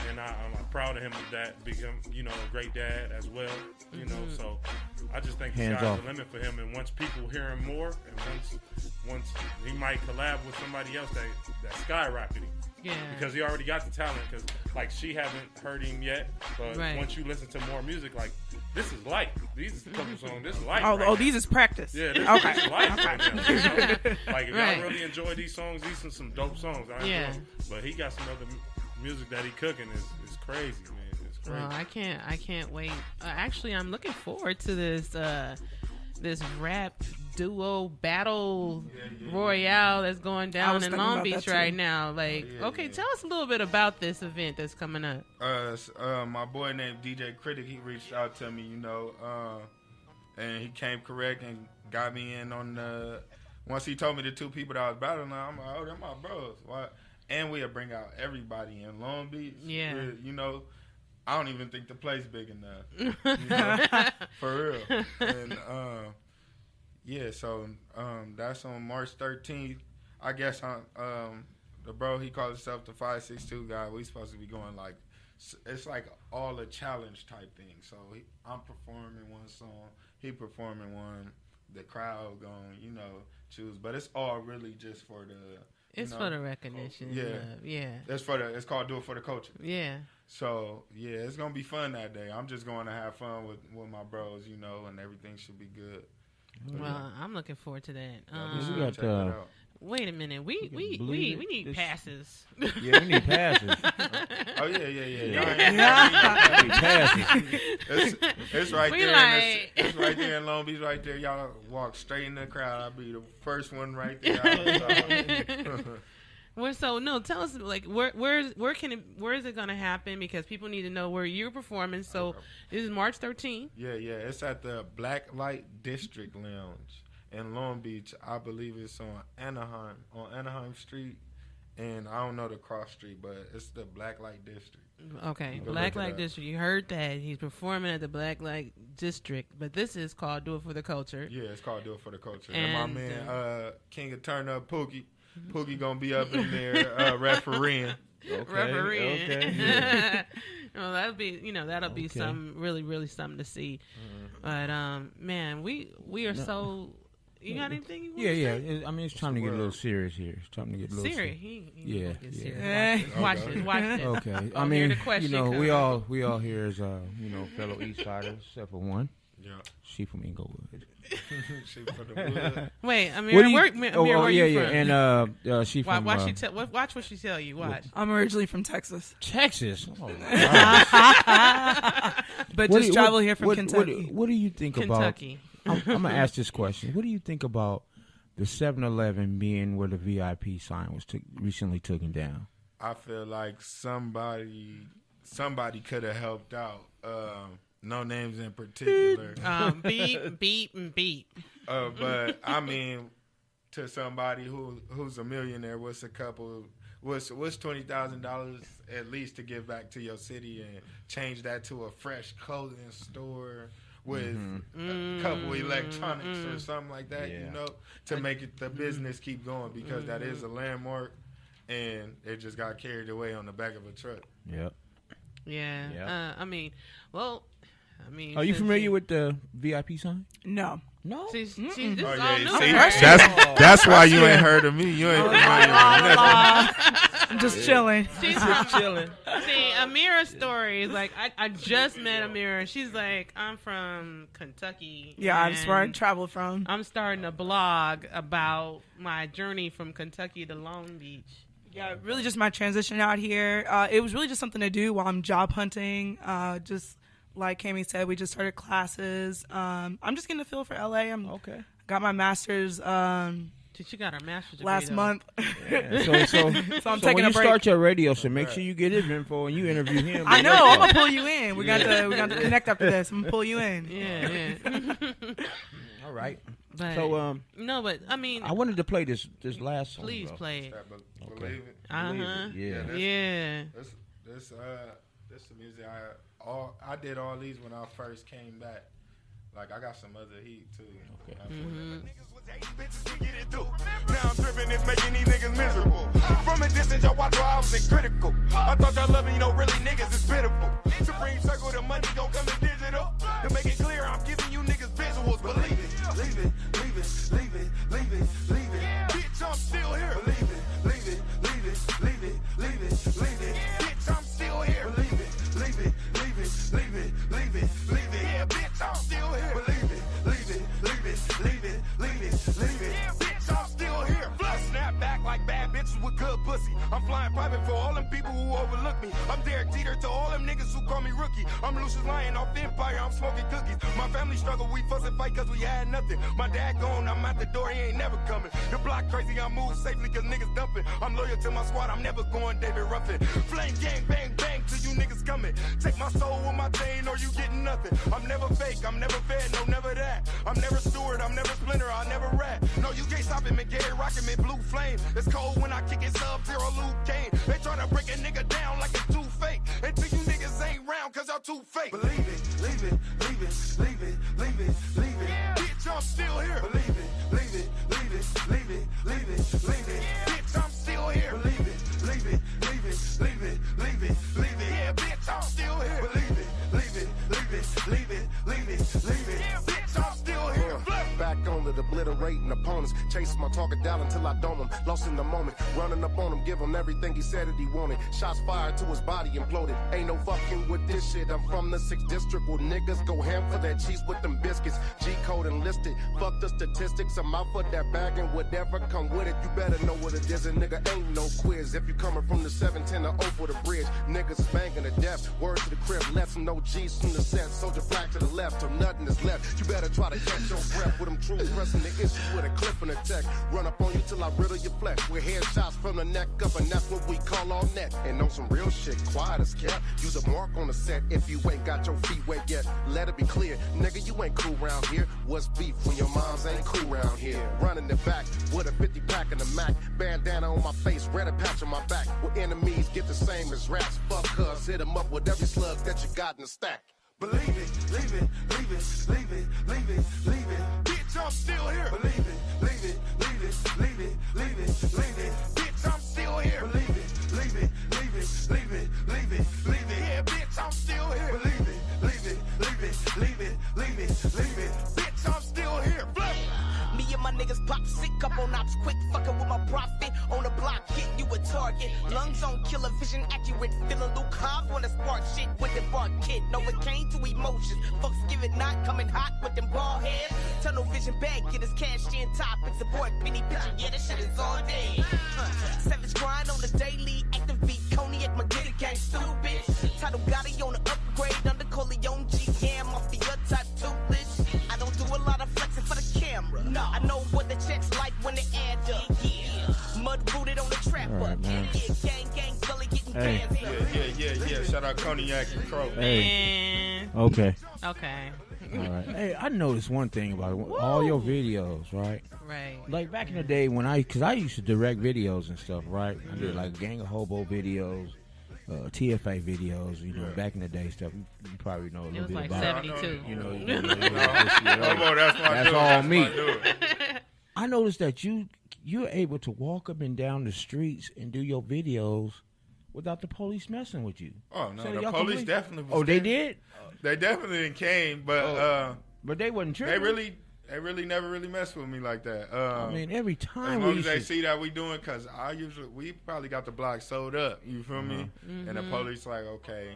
and I'm proud of him of that. Become, you know, a great dad as well. You know, so I just think the Hands sky's off. the limit for him. And once people hear him more, and once he might collab with somebody else that skyrocketing. Yeah. Because he already got the talent. Because, like, she haven't heard him yet. But Right. once you listen to more music, like, this is light. These is a couple songs. This is light. Oh, right oh, now. these is practice. Yeah, this Okay. is light right now. You know? Like, if Right. y'all really enjoy these songs, these are some dope songs. I Yeah. enjoy them. But he got some other music that he cooking is crazy, man. It's crazy. Well, I can't wait. Actually, I'm looking forward to this rap duo battle royale that's going I down was in thinking Long about Beach that, right too. now. Like, okay, tell us a little bit about this event that's coming up. My boy named DJ Critic, he reached out to me, you know, and he came correct and got me in on the. Once he told me the two people that I was battling, I'm like, oh, they're my bros. Why? And we'll bring out everybody in Long Beach. Yeah. You know, I don't even think the place big enough. You know, for real. And yeah, so that's on March 13th. I guess the bro, he called himself the 562 guy. We supposed to be going like, it's like all a challenge type thing. So I'm performing one song, he performing one. The crowd going, you know, choose, but it's all really just for the. It's for the recognition. Yeah. Yeah. It's called Do It For The Culture. Yeah. So yeah, it's gonna be fun that day. I'm just going to have fun with my bros, you know, and everything should be good. Well, I'm looking forward to that. We got, Check it out. Wait a minute. We believe need this- passes. Yeah, we need passes. Oh yeah. We need passes. It's right We there. like- It's right there in Long Beach, right there. Y'all walk straight in the crowd. I'll be the first one right there. outside. Tell us like where is it gonna happen, because people need to know where you're performing. So this is March 13th. Yeah. It's at the Black Light District Lounge in Long Beach. I believe it's on Anaheim Street, and I don't know the cross street, but it's the Black Light District. Okay, You can Black look it Light up. District. You heard that he's performing at the Black Light District, but this is called Do It For The Culture. Yeah, it's called Do It For The Culture. And my And, man, King of Turn Up, Pookie gonna be up in there refereeing. Refereeing. Okay. Yeah. Well, that'll be some really something to see. But man, we are so You got anything you want Yeah, to yeah. say? I mean, it's time to get a little serious here. It's time to get a little Serious. serious. He Yeah, get yeah. serious. Watch it. Watch it. Okay. I Hear mean, the question we come. all here as fellow Eastsiders, except for one. Yeah. She from Inglewood. She for the wood. Wait, Amira, where are you yeah, from? and she from Watch what she tell you. Watch. I'm originally from Texas, Texas. Oh, but just travel here from Kentucky. What do you think Kentucky. about? I'm gonna ask this question. What do you think about the 7-Eleven being where the VIP sign was recently taken down? I feel like somebody could have helped out. No names in particular. Beep, and beep. But I mean, to somebody who's a millionaire, what's $20,000 at least to give back to your city and change that to a fresh clothing store with a couple electronics or something like that, to make it the business keep going, because that is a landmark, and it just got carried away on the back of a truck. Yep. Yeah. Are you familiar with the VIP sign? No. This is all new. That's why you ain't heard of me. You ain't familiar with nothing. I'm just chilling. She's chilling. See, Amira's story is like, I just met Amira. She's like, I'm from Kentucky. Yeah, that's where I traveled from. I'm starting a blog about my journey from Kentucky to Long Beach. Yeah, really just my transition out here. It was really just something to do while I'm job hunting. Just like Cami said, we just started classes. I'm just getting a feel for LA. Got my master's. She got her master's degree last month. Yeah. So I'm taking when a you break. start your radio, so make sure you get his info and you interview him. I know. I'm gonna pull you in. We got to connect after this. I'm gonna pull you in. Yeah. All right. But, so no, but I mean, I wanted to play this last song. Please play it. Believe it. Yeah. This the music I did all these when I first came back. Like, I got some other heat too. Okay. Now I'm tripping, it's making these niggas miserable. From a distance, y'all watch while I was in critical. I thought y'all loving, really niggas is pitiful. Supreme Circle, the money gon' come in digital. To make it clear, I'm giving you niggas visuals. Believe it, leave it, leave it, leave it, leave it, leave it. Bitch, I'm still here. Believe it, leave it, leave it, leave it, leave it, leave it. Bitch, I'm still here. Believe it, leave it, leave it, leave it, leave it, leave it. Yeah, bitch, I'm still here. Believe it, leave it, leave it, leave it, leave it, leave it. Yeah, bitch, I'm still here. I snap back like bad bitches with good pussy. I'm flying private for all them people who overlook me. I'm Derek Jeter to all them niggas who call me rookie. I'm Lucius Lion off Empire, I'm smoking cookies. My family struggle, we fuss and fight cause we had nothing. My dad gone, I'm at the door, he ain't never coming. The block crazy, I move safely cause niggas dumping. I'm loyal to my squad, I'm never going David Ruffin. Flame gang, bang, bang till you niggas coming. Take my soul with my chain or you getting nothing. I'm never fake, I'm never fed, no never that. I'm never Stewart, I'm never Splinter, I'll never rat. No, you can't stop it, McGarry rockin' me blue flame. It's cold when I kick it Sub-Zero Luke Kane. They tryna break a nigga down like it's too fake. Until you niggas ain't round cause y'all too fake. Believe it, leave it, leave it, leave it, leave it, leave it. Bitch, I'm still here. Believe it, leave it, leave it, leave it, leave it, leave it. Bitch, I'm still here. Believe it, leave it, leave it, leave it, leave it, leave it. Yeah, bitch, I'm still here. Believe it, leave it, leave it, leave it, leave it, leave it. Yeah, bitch, I'm still here. Back on it, obliterating opponents. Chase my target down until I dome him. Lost in the moment, running up on him, give him everything he said that he wanted. Shots fired to his body imploded. Ain't no fucking with this shit. I'm from the 6th district where niggas go ham for that cheese with them biscuits. G-code enlisted. Fuck the statistics. I'm out for that bag and whatever come with it. You better know what it is. A nigga ain't no quiz. If you coming from the 710 or over the bridge, niggas banging to death. Word to the crib, left some no G's from the set. Soldier black to the left, till nothing is left. You better try to catch your breath with them troops pressing the issue with a clip and a tech. Run up on you till I riddle your flesh. With headshots from the neck up, and that's what we call all net. And on some real shit, quiet as kept. Use a mark on the set if you ain't got your feet wet yet. Let it be clear, nigga, you ain't cool round here. What's beef when your moms ain't cool round here? Running it back with a 50 pack and a Mac. Bandana on my face, red a patch on my back. Where enemies get the same as raps. Fuck cuz, hit them up with every slug that you got in the stack. Believe it, leave it, leave it, leave it, leave it, leave it. Bitch, I'm still here. Believe it, leave it, leave it, leave it, leave it, leave it. Bitch, I'm still here. Believe it, leave it, leave it, leave it, leave it, leave it. Yeah, bitch, I'm still here. Believe it, leave it, leave it, leave it, leave it, leave it. Bitch, I'm still here. Me and my on ops quick, fucking with my profit. On the block, hit you a target. Lungs on killer vision, accurate. Feeling Luke Hobbs wanna spark shit with the bar kid. Novocaine to emotions. Folks give it not coming hot with them ball heads. Tunnel vision bag, get his cash in topics. Support Benny Picture, yeah, that shit is all day. Savage grind on the daily. Active beat, Cognac, my get it gang stupid. Title Gotti on the upgrade. Under Coleon G, yeah, Mafia type toothless. I don't do a lot of flexing for the camera. No, I know what the checks like when they add up. Yeah, mud rooted on the trap All right, up. man. Yeah, gang, gully getting Hey. bands up. Yeah. Shout out Cognac and Crow. Man. Okay. Okay. All right. Hey, I noticed one thing about it. All your videos, right? Right. Like back in the day when because I used to direct videos and stuff, right? I did like Gang of Hobo videos, TFA videos, you know, back in the day stuff. You probably know a It little was bit like about 72. You know, Hobo, that's all me. my dude. I noticed that you're able to walk up and down the streets and do your videos without the police messing with you. Oh no, So the y'all police complete- definitely. Was Oh, they there. did? They definitely came, but But they wasn't tripping. they really never really messed with me like that. I mean, every time as long we as they used to, see that we doing, because we probably got the block sold up. You feel me? And the police like, okay,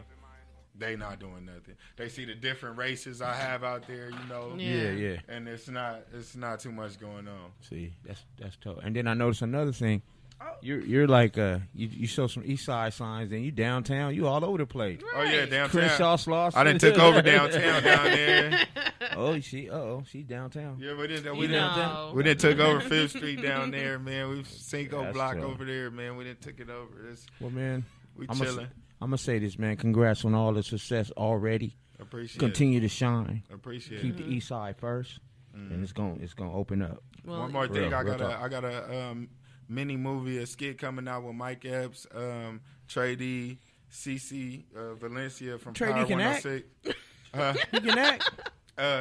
they not doing nothing. They see the different races I have out there, you know. yeah. And it's not too much going on. See, that's tough. And then I noticed another thing. You're like you show some East Side signs, and you downtown, you all over the place. Oh yeah, downtown. Crenshaw Slauson. I done took over downtown down there. She's downtown. Yeah, we didn't No. we didn't took over Fifth Street down there, man. We Cinco That's block tough. over there, man. We didn't took it over. Well, man, We I'm chilling. gonna say this, man. Congrats on all the success already. Appreciate Continue to shine. it. Appreciate Keep it. the East Side first, and it's gonna open up. Well, One more thing, Real I got talk. a mini movie, a skit coming out with Mike Epps, Trey D, CC Valencia from Trey D Power can act? 106. You can act.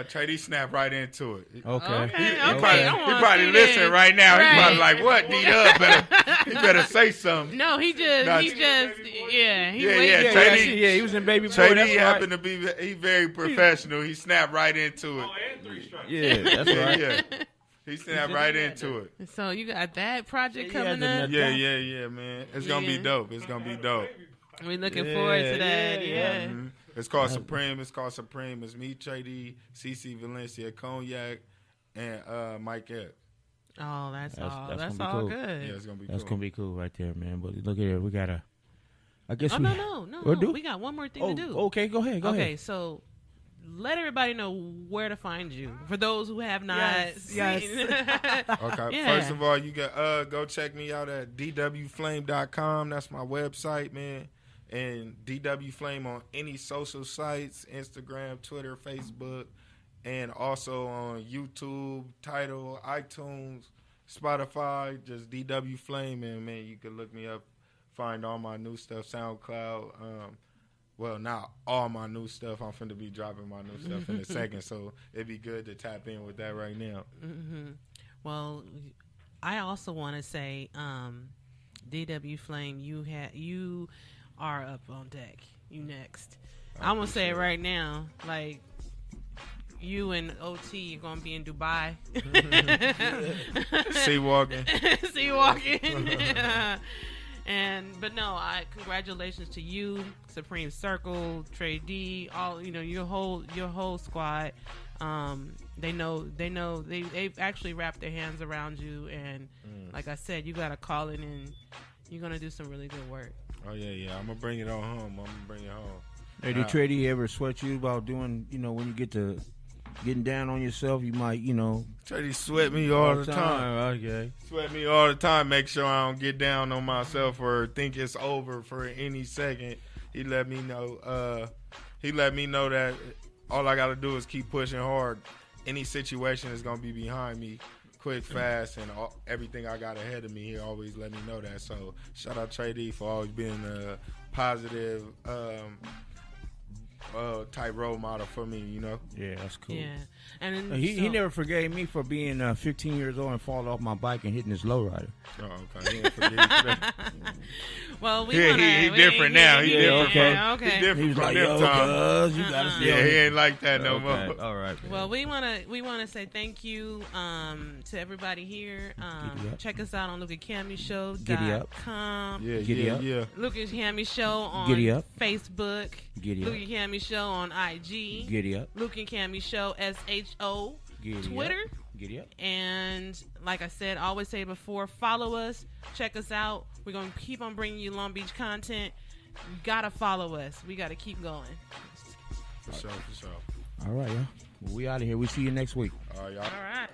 Trey D snapped right into it. Okay. Okay. He I wanna probably see listening this. right now. He probably Right. like, what? D-Dub he better say something. No, he just, Nah, he Yeah, waiting. Trey D. He was in Baby Boy. Trey That's D right. happened to be he very professional. He snapped right into it. Yeah, that's right. Yeah. He snapped right into it. So you got that project Yeah, coming the up. Yeah, man. It's gonna be Yeah. dope. It's gonna be dope. We're looking forward to that. yeah. Yeah. Mhm. It's called Supreme. It's me, Trey D, CC Valencia, Cognac, and Mike Epps. Oh, that's all. that's That's gonna be all cool. good. Yeah, it's gonna be That's cool. gonna be cool right there, man. But look at it. We gotta. I guess Oh we. no. We'll do? We got one more thing Oh, to do. okay. Go ahead. Go okay, ahead. so let everybody know where to find you for those who have not Yes, seen. Okay. Yeah. First of all, you got go check me out at dwflame.com. That's my website, man. And DW Flame on any social sites, Instagram, Twitter, Facebook, and also on YouTube, Tidal, iTunes, Spotify, just DW Flame, and man, you can look me up, find all my new stuff, SoundCloud. Well, not all my new stuff. I'm finna be dropping my new stuff in a second, so it'd be good to tap in with that right now. Well, I also want to say, DW Flame, you are up on deck. You next. I'm gonna say it right now, like. You and OT are gonna be in Dubai. Sea walking. Sea walking. But no, congratulations to you, Supreme Circle, Trey D, all your whole squad. They've actually wrapped their hands around you, and like I said, you got a calling, and you're gonna do some really good work. Oh yeah. I'm gonna bring it on home. I'm gonna bring it home. Hey, did Trey D ever sweat you about doing? When you get to getting down on yourself, you might, Trey D sweat me all the time. Okay. Sweat me all the time. Make sure I don't get down on myself or think it's over for any second. He let me know. That all I gotta do is keep pushing hard. Any situation is gonna be behind me, quick, fast, and everything I got ahead of me. He always let me know that. So shout out Trey D for always being a positive type role model for me, you know. Yeah, that's cool. Yeah, and then, He never forgave me for being 15 years old and falling off my bike and hitting his lowrider. Oh, okay. He ain't forget you for that. Well, we he different now. He different. Okay. He different He was from like, them yo, times. cuz, you gotta see. Yeah, he ain't like that no more. All right. Well, we wanna say thank you to everybody here. Check us out on LucaCammyShow.com. Yeah. Lucas Cammy Show on Giddy up. Facebook. Giddy up. Luca Cammy Show on IG. Giddy up. Luca Cammy Show SHO Twitter. Giddy up. And like I said, I always say before, follow us, check us out. We're gonna keep on bringing you Long Beach content. You gotta follow us. We gotta keep going. For sure. All right, y'all. Well, we out of here. We see you next week. All right, y'all. All right.